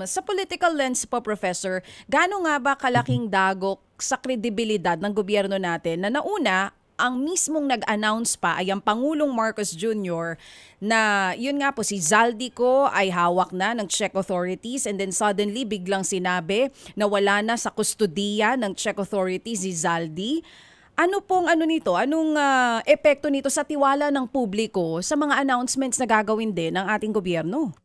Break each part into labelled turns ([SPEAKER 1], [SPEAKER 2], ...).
[SPEAKER 1] Sa political lens po, Professor, gaano nga ba kalaking dagok sa kredibilidad ng gobyerno natin na nauna, ang mismong nag-announce pa ay ang Pangulong Marcos Jr. na yun nga po si Zaldico ay hawak na ng Czech authorities and then suddenly biglang sinabi na wala na sa kustodiya ng Czech authorities si Zaldi. Ano pong ano nito? Anong epekto nito sa tiwala ng publiko sa mga announcements na gagawin din ng ating gobyerno?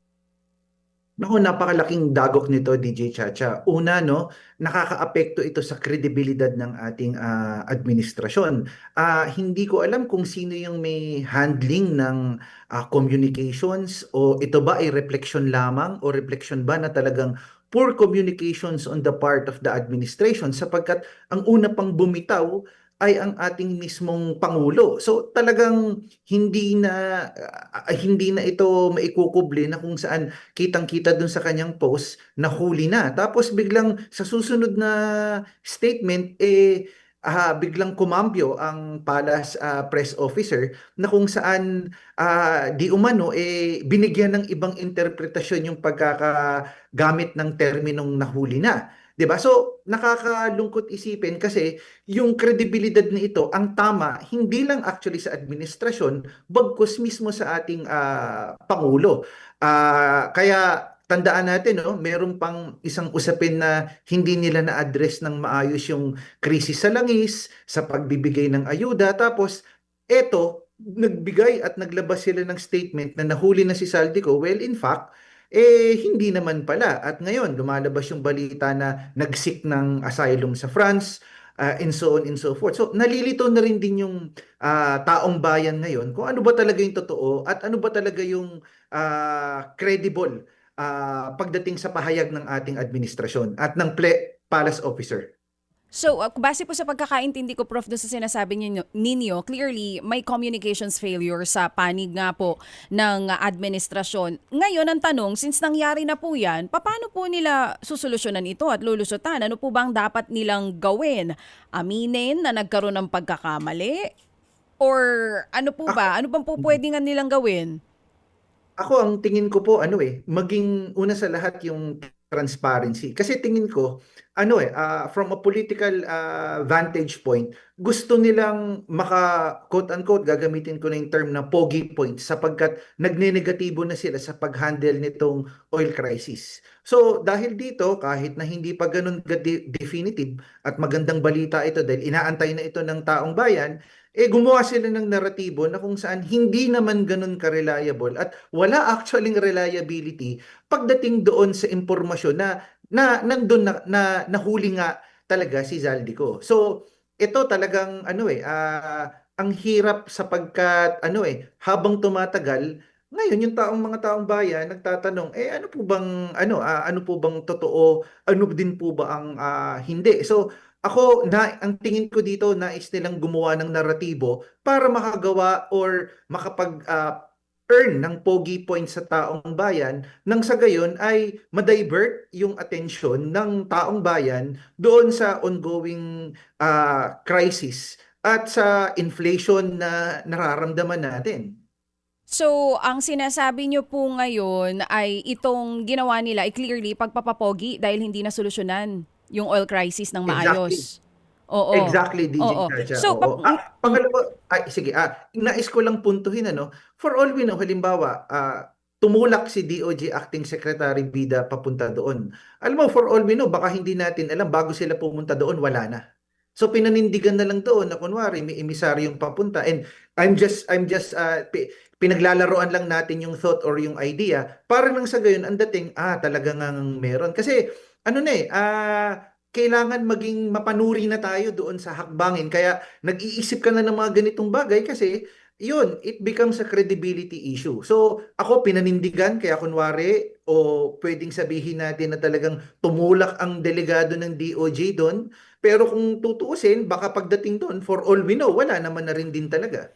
[SPEAKER 2] Naku, napakalaking dagok nito, DJ Chacha. Una, no, nakakaapekto ito sa kredibilidad ng ating administrasyon. Hindi ko alam kung sino yung may handling ng communications o ito ba ay reflection lamang o reflection ba na talagang poor communications on the part of the administration sapagkat ang una pang bumitaw ay ang ating mismong Pangulo. So talagang hindi na ito maikukubli na kung saan kitang-kita dun sa kanyang post na huli na. Tapos biglang sa susunod na statement, biglang kumambyo ang Palace press officer na kung saan di umano binigyan ng ibang interpretasyon yung pagkakagamit ng terminong nahuli na. 'Di ba? So nakakalungkot isipin kasi yung kredibilidad na ito ang tama hindi lang actually sa administrasyon bagkus mismo sa ating pangulo. Kaya tandaan natin, no, meron pang isang usapin na hindi nila na-address ng maayos yung krisis sa langis, sa pagbibigay ng ayuda. Tapos, eto, nagbigay at naglabas sila ng statement na nahuli na si Saldico. Well, in fact, hindi naman pala. At ngayon, lumalabas yung balita na nag-seek ng asylum sa France, and so on and so forth. So, nalilito na rin din yung taong bayan ngayon kung ano ba talaga yung totoo at ano ba talaga yung credible pagdating sa pahayag ng ating administrasyon at ng palace officer.
[SPEAKER 1] So, base po sa pagkakaintindi ko, Prof, doon sa sinasabi ninyo, clearly may communications failure sa panig nga po ng administrasyon. Ngayon, ang tanong, since nangyari na po yan, paano po nila susolusyonan ito at lulusutan? Ano po bang dapat nilang gawin? Aminin na nagkaroon ng pagkakamali? Or ano po ba? Ano bang po pwede nga nilang gawin?
[SPEAKER 2] Ako ang tingin ko po maging una sa lahat yung transparency. Kasi tingin ko from a political vantage point, gusto nilang quote unquote gagamitin ko na yung term na pogi points sapagkat nagnenegatibo na sila sa pag-handle nitong oil crisis. So dahil dito kahit na hindi pa ganun definitive at magandang balita ito dahil inaantay na ito ng taong bayan, gumawa sila ng naratibo na kung saan hindi naman ganun ka-reliable at wala actually reliability pagdating doon sa impormasyon na nandun na nahuli nga talaga si Zaldico. So, ito talagang ang hirap sapagkat habang tumatagal, ngayon yung mga taong bayan nagtatanong, ano po bang totoo, ano din po ba ang hindi. So, ang tingin ko dito, nais nilang gumawa ng naratibo para makagawa or makapag-earn ng pogi points sa taong bayan nang sa gayon ay ma-divert yung atensyon ng taong bayan doon sa ongoing crisis at sa inflation na nararamdaman natin.
[SPEAKER 1] So, ang sinasabi nyo po ngayon ay itong ginawa nila ay clearly pagpapapogi dahil hindi na solusyonan yung oil crisis ng
[SPEAKER 2] Exactly.
[SPEAKER 1] maayos. Oo.
[SPEAKER 2] Exactly, DJ
[SPEAKER 1] Oo.
[SPEAKER 2] Chacha.
[SPEAKER 1] So,
[SPEAKER 2] Oo. Pangalawa, sige, nais ko lang puntuhin, for all we know, halimbawa, tumulak si DOJ Acting Secretary Bida papunta doon. Alam mo, for all we know, baka hindi natin alam, bago sila pumunta doon, wala na. So pinanindigan na lang doon na kunwari may emisaryong papunta and pinaglalaroan lang natin yung thought or yung idea para nang sa gayon ang dating talaga ngang meron kasi kailangan maging mapanuri na tayo doon sa hakbangin. Kaya nag-iisip ka na ng mga ganitong bagay kasi yun, it becomes a credibility issue. So ako pinanindigan kaya kunwari o pwedeng sabihin natin na talagang tumulak ang delegado ng DOJ doon. Pero kung tutuusin, baka pagdating doon, for all we know, wala naman na rin din talaga.